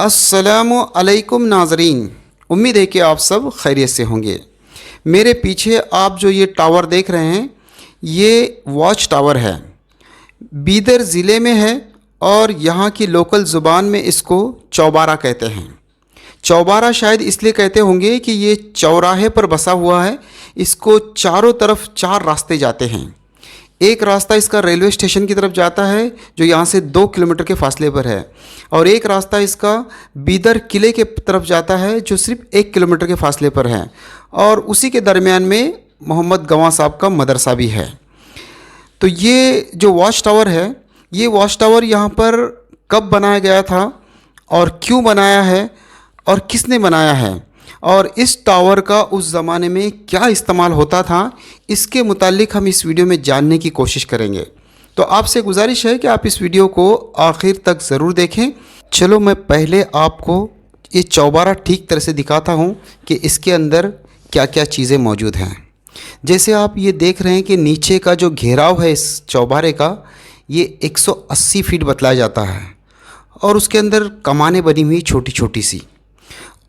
अस्सलामु अलैकुम नाज़रीन। उम्मीद है कि आप सब खैरियत से होंगे। मेरे पीछे आप जो ये टावर देख रहे हैं ये वॉच टावर है, बीदर ज़िले में है और यहाँ की लोकल ज़ुबान में इसको चौबारा कहते हैं। चौबारा शायद इसलिए कहते होंगे कि ये चौराहे पर बसा हुआ है। इसको चारों तरफ चार रास्ते जाते हैं। एक रास्ता इसका रेलवे स्टेशन की तरफ जाता है जो यहाँ से 2 किलोमीटर के फासले पर है, और एक रास्ता इसका बीदर किले के तरफ जाता है जो सिर्फ 1 किलोमीटर के फासले पर है, और उसी के दरमियान में मोहम्मद गवां साहब का मदरसा भी है। तो ये जो वॉच टावर है, ये वॉच टावर यहाँ पर कब बनाया गया था और क्यों बनाया है और किसने बनाया है, और इस टावर का उस ज़माने में क्या इस्तेमाल होता था, इसके मुतालिक हम इस वीडियो में जानने की कोशिश करेंगे। तो आपसे गुजारिश है कि आप इस वीडियो को आखिर तक ज़रूर देखें। चलो मैं पहले आपको ये चौबारा ठीक तरह से दिखाता हूँ कि इसके अंदर क्या क्या चीज़ें मौजूद हैं। जैसे आप ये देख रहे हैं कि नीचे का जो घेराव है इस चौबारे का, ये 180 फीट बतलाया जाता है, और उसके अंदर कमानें बनी हुई छोटी छोटी सी।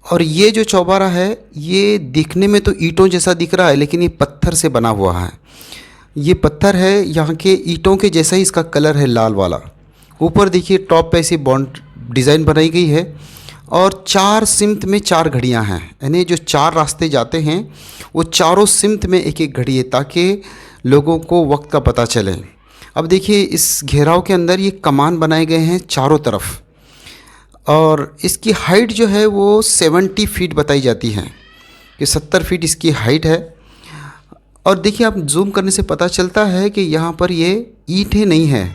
और ये जो चौबारा है ये दिखने में तो ईंटों जैसा दिख रहा है, लेकिन ये पत्थर से बना हुआ है। ये पत्थर है, यहाँ के ईंटों के जैसा ही इसका कलर है, लाल वाला। ऊपर देखिए टॉप पे ऐसी बॉन्ड डिज़ाइन बनाई गई है, और 4 सिमत में 4 घड़ियाँ हैं, यानी जो 4 रास्ते जाते हैं वो चारों सिमत में एक एक घड़ी है, ताकि लोगों को वक्त का पता चले। अब देखिए इस घेराव के अंदर ये कमान बनाए गए हैं चारों तरफ, और इसकी हाइट जो है वो 70 फीट बताई जाती है कि 70 फीट इसकी हाइट है। और देखिए आप जूम करने से पता चलता है कि यहाँ पर ये ईंटें नहीं हैं,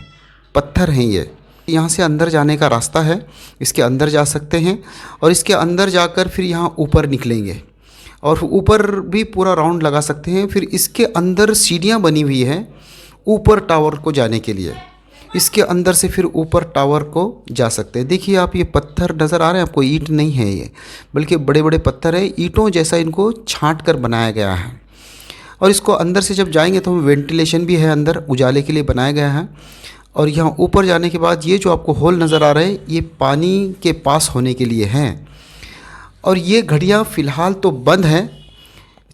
पत्थर हैं। ये यहाँ से अंदर जाने का रास्ता है, इसके अंदर जा सकते हैं, और इसके अंदर जाकर फिर यहाँ ऊपर निकलेंगे और ऊपर भी पूरा राउंड लगा सकते हैं। फिर इसके अंदर सीढ़ियाँ बनी हुई हैं ऊपर टावर को जाने के लिए, इसके अंदर से फिर ऊपर टावर को जा सकते हैं। देखिए आप ये पत्थर नज़र आ रहे हैं आपको, ईंट नहीं है ये, बल्कि बड़े बड़े पत्थर है, ईंटों जैसा इनको छांट कर बनाया गया है। और इसको अंदर से जब जाएंगे तो वेंटिलेशन भी है, अंदर उजाले के लिए बनाया गया है। और यहाँ ऊपर जाने के बाद ये जो आपको होल नज़र आ रहे हैं ये पानी के पास होने के लिए हैं। और ये घड़ियाँ फ़िलहाल तो बंद हैं,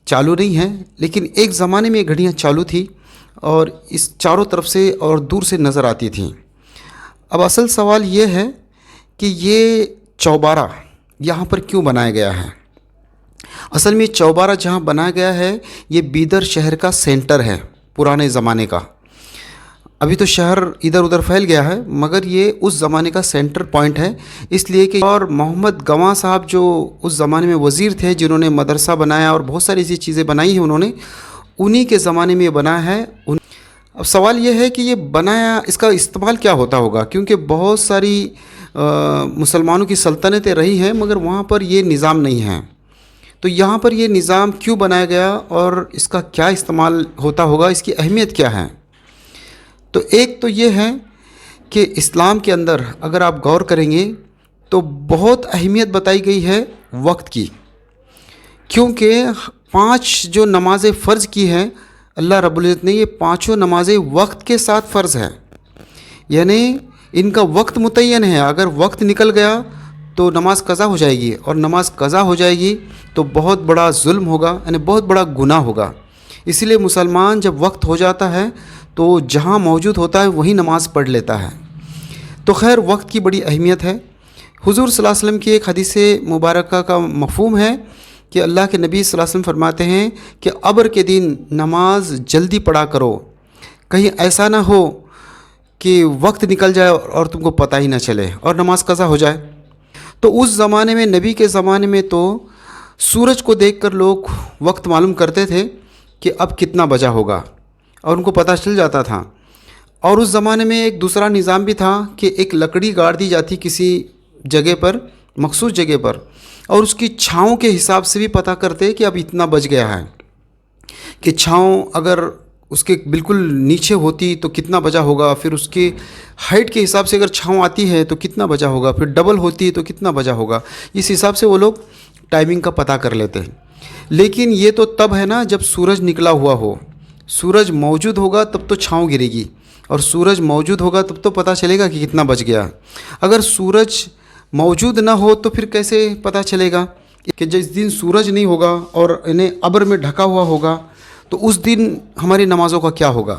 चालू नहीं हैं, लेकिन एक ज़माने में ये घड़ियाँ चालू थी और इस चारों तरफ से और दूर से नज़र आती थी। अब असल सवाल ये है कि ये चौबारा यहाँ पर क्यों बनाया गया है। असल में चौबारा जहाँ बनाया गया है ये बीदर शहर का सेंटर है पुराने ज़माने का। अभी तो शहर इधर उधर फैल गया है, मगर ये उस ज़माने का सेंटर पॉइंट है, इसलिए कि और मोहम्मद गवां साहब जो उस ज़माने में वज़ीर थे, जिन्होंने मदरसा बनाया और बहुत सारी ऐसी चीज़ें बनाई हैं उन्होंने, उन्हीं के ज़माने में ये बना है। अब सवाल ये है कि ये बनाया, इसका इस्तेमाल क्या होता होगा, क्योंकि बहुत सारी मुसलमानों की सल्तनतें रही हैं मगर वहाँ पर ये निज़ाम नहीं है। तो यहाँ पर ये निज़ाम क्यों बनाया गया और इसका क्या इस्तेमाल होता होगा, इसकी अहमियत क्या है। तो एक तो ये है कि इस्लाम के अंदर अगर आप गौर करेंगे तो बहुत अहमियत बताई गई है वक्त की, क्योंकि 5 जो नमाज़ें फ़र्ज़ की हैं अल्लाह रब्बुल इज़्ज़त ने, ये पाँचों नमाज़ें वक्त के साथ फ़र्ज़ है, यानी इनका वक्त मुतय्यन है। अगर वक्त निकल गया तो नमाज कज़ा हो जाएगी, और नमाज कज़ा हो जाएगी तो बहुत बड़ा जुल्म होगा, यानी बहुत बड़ा गुनाह होगा। इसीलिए मुसलमान जब वक्त हो जाता है तो जहाँ मौजूद होता है वहीं नमाज़ पढ़ लेता है। तो खैर वक्त की बड़ी अहमियत है। हुज़ूर सल्लल्लाहु अलैहि वसल्लम की एक हदीस मुबारका का मफ़हूम है कि अल्लाह के नबी सल्लल्लाहु अलैहि वसल्लम फरमाते हैं कि अब्र के दिन नमाज जल्दी पढ़ा करो, कहीं ऐसा ना हो कि वक्त निकल जाए और तुमको पता ही ना चले और नमाज कज़ा हो जाए। तो उस ज़माने में, नबी के ज़माने में, तो सूरज को देखकर लोग वक्त मालूम करते थे कि अब कितना बजा होगा, और उनको पता चल जाता था। और उस ज़माने में एक दूसरा निज़ाम भी था कि एक लकड़ी गाड़ दी जाती किसी जगह पर, मखसूस जगह पर, और उसकी छाँव के हिसाब से भी पता करते कि अब इतना बज गया है। कि छाँव अगर उसके बिल्कुल नीचे होती तो कितना बजा होगा, फिर उसके हाइट के हिसाब से अगर छाँव आती है तो कितना बजा होगा, फिर डबल होती है तो कितना बजा होगा। इस हिसाब से वो लोग टाइमिंग का पता कर लेते हैं। लेकिन ये तो तब है ना जब सूरज निकला हुआ हो, सूरज मौजूद होगा तब तो छाँव गिरेगी, और सूरज मौजूद होगा तब तो पता चलेगा कि कितना बज गया। अगर सूरज मौजूद ना हो तो फिर कैसे पता चलेगा कि जिस दिन सूरज नहीं होगा और इन्हें अब्र में ढका हुआ होगा तो उस दिन हमारी नमाज़ों का क्या होगा।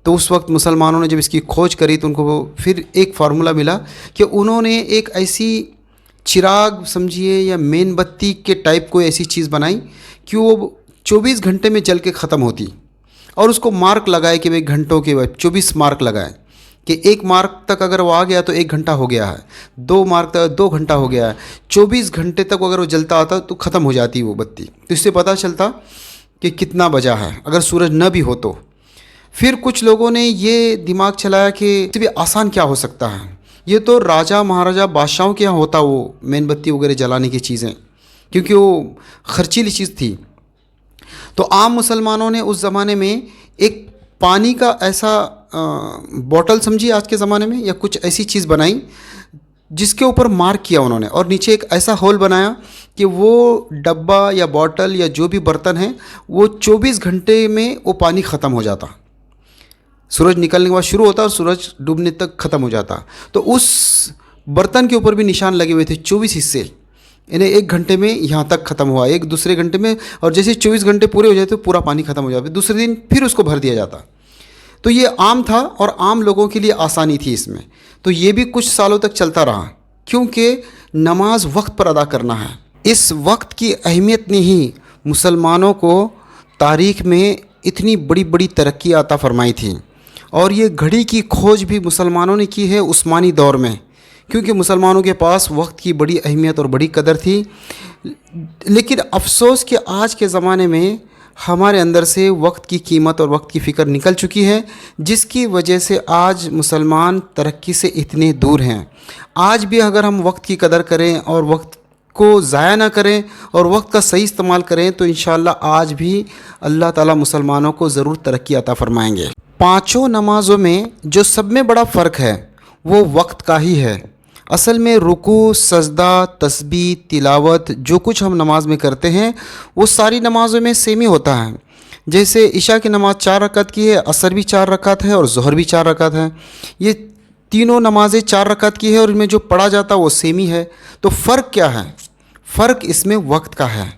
तो उस वक्त मुसलमानों ने जब इसकी खोज करी तो उनको फिर एक फार्मूला मिला कि उन्होंने एक ऐसी चिराग समझिए या मेनबत्ती के टाइप कोई ऐसी चीज़ बनाई कि वो 24 घंटे में जल के ख़त्म होती, और उसको मार्क लगाए कि भाई घंटों के बाद 24 मार्क लगाए कि एक मार्क तक अगर वो आ गया तो 1 घंटा हो गया है, 2 मार्क तक 2 घंटा हो गया है, 24 घंटे तक अगर वो जलता आता तो ख़त्म हो जाती वो बत्ती। तो इससे पता चलता कि कितना बजा है अगर सूरज न भी हो तो। फिर कुछ लोगों ने ये दिमाग चलाया कि इससे भी आसान क्या हो सकता है, ये तो राजा महाराजा बादशाहों के यहाँ होता वो मेनबत्ती वगैरह जलाने की चीज़ें, क्योंकि वो खर्चीली चीज़ थी। तो आम मुसलमानों ने उस ज़माने में एक पानी का ऐसा बॉटल समझिए आज के ज़माने में, या कुछ ऐसी चीज़ बनाई जिसके ऊपर मार्क किया उन्होंने, और नीचे एक ऐसा होल बनाया कि वो डब्बा या बॉटल या जो भी बर्तन है वो 24 घंटे में वो पानी ख़त्म हो जाता। सूरज निकलने के बाद शुरू होता और सूरज डूबने तक ख़त्म हो जाता। तो उस बर्तन के ऊपर भी निशान लगे हुए थे 24 हिस्से, इन्हें 1 घंटे में यहाँ तक ख़त्म हुआ, एक दूसरे घंटे में, और जैसे 24 घंटे पूरे हो जाते तो पूरा पानी ख़त्म हो जाता, दूसरे दिन फिर उसको भर दिया जाता। तो ये आम था और आम लोगों के लिए आसानी थी इसमें। तो ये भी कुछ सालों तक चलता रहा, क्योंकि नमाज वक्त पर अदा करना है। इस वक्त की अहमियत ने ही मुसलमानों को तारीख़ में इतनी बड़ी बड़ी तरक्की अता फरमाई थी। और ये घड़ी की खोज भी मुसलमानों ने की है उस्मानी दौर में, क्योंकि मुसलमानों के पास वक्त की बड़ी अहमियत और बड़ी कदर थी। लेकिन अफसोस कि आज के ज़माने में हमारे अंदर से वक्त की कीमत और वक्त की फ़िक्र निकल चुकी है, जिसकी वजह से आज मुसलमान तरक्की से इतने दूर हैं। आज भी अगर हम वक्त की कदर करें और वक्त को ज़ाया ना करें और वक्त का सही इस्तेमाल करें तो इंशाअल्लाह आज भी अल्लाह ताला मुसलमानों को ज़रूर तरक्की अता फ़रमाएंगे। पाँचों नमाज़ों में जो सब में बड़ा फ़र्क है वो वक्त का ही है। असल में रुकू, सजदा, तस्बीह, तिलावत जो कुछ हम नमाज में करते हैं वो सारी नमाज़ों में सेम ही होता है। जैसे इशा की नमाज़ 4 रकात की है, असर भी 4 रकात है और ज़ोहर भी 4 रकात है। ये तीनों नमाज़ें 4 रकात की है और इनमें जो पढ़ा जाता है वो सेम ही है। तो फ़र्क क्या है? फ़र्क इसमें वक्त का है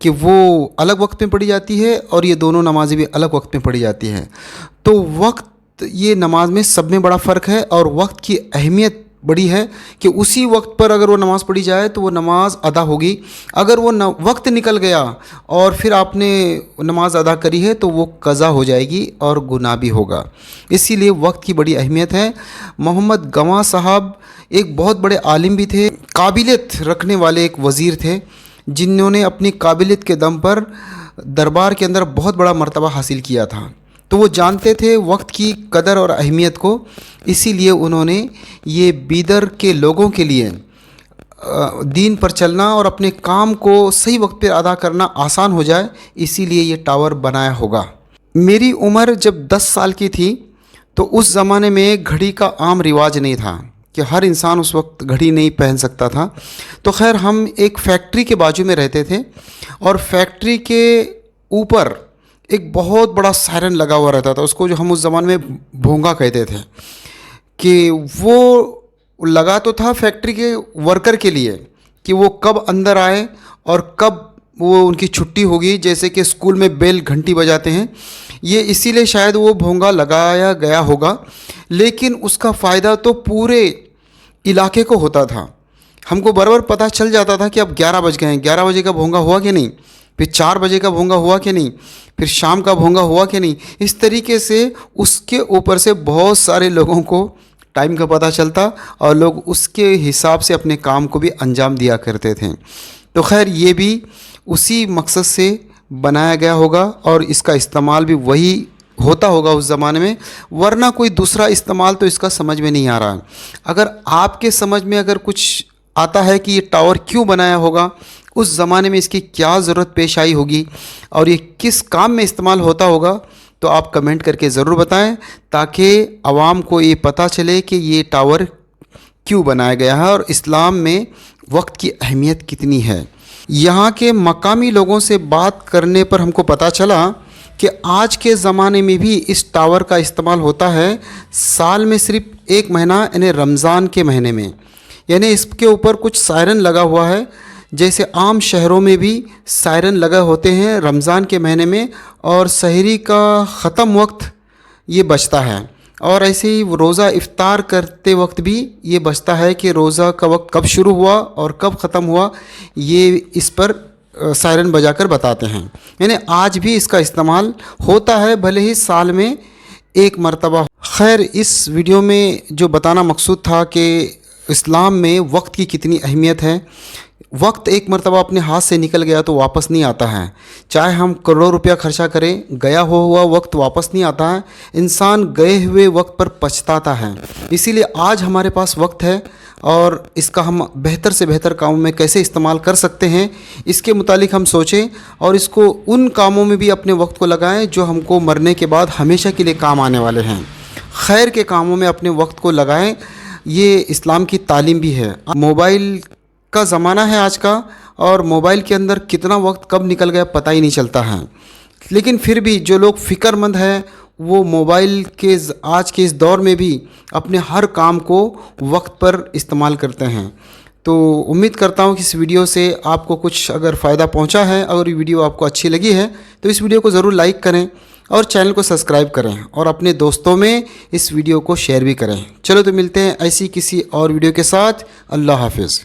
कि वो अलग वक्त में पढ़ी जाती है और ये दोनों नमाज़ें भी अलग वक्त में पढ़ी जाती हैं। तो वक्त ये नमाज में सब में बड़ा फ़र्क है और वक्त की अहमियत बड़ी है कि उसी वक्त पर अगर वो नमाज़ पढ़ी जाए तो वो नमाज अदा होगी। अगर वो वक्त निकल गया और फिर आपने नमाज अदा करी है तो वो कज़ा हो जाएगी और गुनाह भी होगा। इसीलिए वक्त की बड़ी अहमियत है। मोहम्मद गवां साहब एक बहुत बड़े आलिम भी थे, काबिलियत रखने वाले एक वज़ीर थे, जिन्होंने अपनी काबिलियत के दम पर दरबार के अंदर बहुत बड़ा मर्तबा हासिल किया था। तो वो जानते थे वक्त की कदर और अहमियत को, इसीलिए उन्होंने ये बीदर के लोगों के लिए दीन पर चलना और अपने काम को सही वक्त पर अदा करना आसान हो जाए, इसीलिए ये टावर बनाया होगा। मेरी उम्र जब 10 साल की थी तो उस ज़माने में घड़ी का आम रिवाज नहीं था कि हर इंसान उस वक्त घड़ी नहीं पहन सकता था। तो खैर हम एक फैक्ट्री के बाजू में रहते थे और फैक्ट्री के ऊपर एक बहुत बड़ा सायरन लगा हुआ रहता था, उसको जो हम उस ज़माने में भोंगा कहते थे, कि वो लगा तो था फैक्ट्री के वर्कर के लिए कि वो कब अंदर आए और कब वो उनकी छुट्टी होगी। जैसे कि स्कूल में बेल घंटी बजाते हैं, ये इसीलिए शायद वो भोंगा लगाया गया होगा। लेकिन उसका फ़ायदा तो पूरे इलाके को होता था। हमको बराबर पता चल जाता था कि अब 11 बज गए हैं, 11 बजे का भोंगा हुआ कि नहीं, फिर 4 बजे का भोंगा हुआ कि नहीं, फिर शाम का भोंगा हुआ कि नहीं। इस तरीके से उसके ऊपर से बहुत सारे लोगों को टाइम का पता चलता और लोग उसके हिसाब से अपने काम को भी अंजाम दिया करते थे। तो खैर ये भी उसी मकसद से बनाया गया होगा और इसका इस्तेमाल भी वही होता होगा उस ज़माने में, वरना कोई दूसरा इस्तेमाल तो इसका समझ में नहीं आ रहा है। अगर आपके समझ में अगर कुछ आता है कि ये टावर क्यों बनाया होगा, उस ज़माने में इसकी क्या ज़रूरत पेश आई होगी और ये किस काम में इस्तेमाल होता होगा, तो आप कमेंट करके ज़रूर बताएं ताकि आवाम को ये पता चले कि ये टावर क्यों बनाया गया है और इस्लाम में वक्त की अहमियत कितनी है। यहाँ के मकामी लोगों से बात करने पर हमको पता चला कि आज के ज़माने में भी इस टावर का इस्तेमाल होता है साल में सिर्फ 1 महीना, यानी रमज़ान के महीने में। यानी इसके ऊपर कुछ सायरन लगा हुआ है, जैसे आम शहरों में भी सायरन लगे होते हैं रमज़ान के महीने में, और सहरी का ख़त्म वक्त ये बजता है। और ऐसे ही रोज़ा इफ़्तार करते वक्त भी ये बजता है कि रोज़ा का वक्त कब शुरू हुआ और कब ख़त्म हुआ, ये इस पर सायरन बजाकर बताते हैं। यानी आज भी इसका इस्तेमाल होता है, भले ही साल में एक मरतबा। खैर, इस वीडियो में जो बताना मकसूद था कि इस्लाम में वक्त की कितनी अहमियत है। वक्त एक मरतबा अपने हाथ से निकल गया तो वापस नहीं आता है। चाहे हम करोड़ों रुपया खर्चा करें, गया हुआ वक्त वापस नहीं आता है। इंसान गए हुए वक्त पर पछताता है। इसीलिए आज हमारे पास वक्त है और इसका हम बेहतर से बेहतर कामों में कैसे इस्तेमाल कर सकते हैं, इसके मुतालिक हम सोचें और इसको उन कामों में भी अपने वक्त को लगाएं जो हमको मरने के बाद हमेशा के लिए काम आने वाले हैं। खैर के कामों में अपने वक्त को लगाएं, ये इस्लाम की तालीम भी है। मोबाइल का ज़माना है आज का, और मोबाइल के अंदर कितना वक्त कब निकल गया पता ही नहीं चलता है। लेकिन फिर भी जो लोग फ़िक्रमंद हैं वो मोबाइल के आज के इस दौर में भी अपने हर काम को वक्त पर इस्तेमाल करते हैं। तो उम्मीद करता हूँ कि इस वीडियो से आपको कुछ अगर फ़ायदा पहुँचा है, अगर ये वीडियो आपको अच्छी लगी है तो इस वीडियो को ज़रूर लाइक करें और चैनल को सब्सक्राइब करें और अपने दोस्तों में इस वीडियो को शेयर भी करें। चलो तो मिलते हैं ऐसी किसी और वीडियो के साथ। अल्लाह हाफिज़।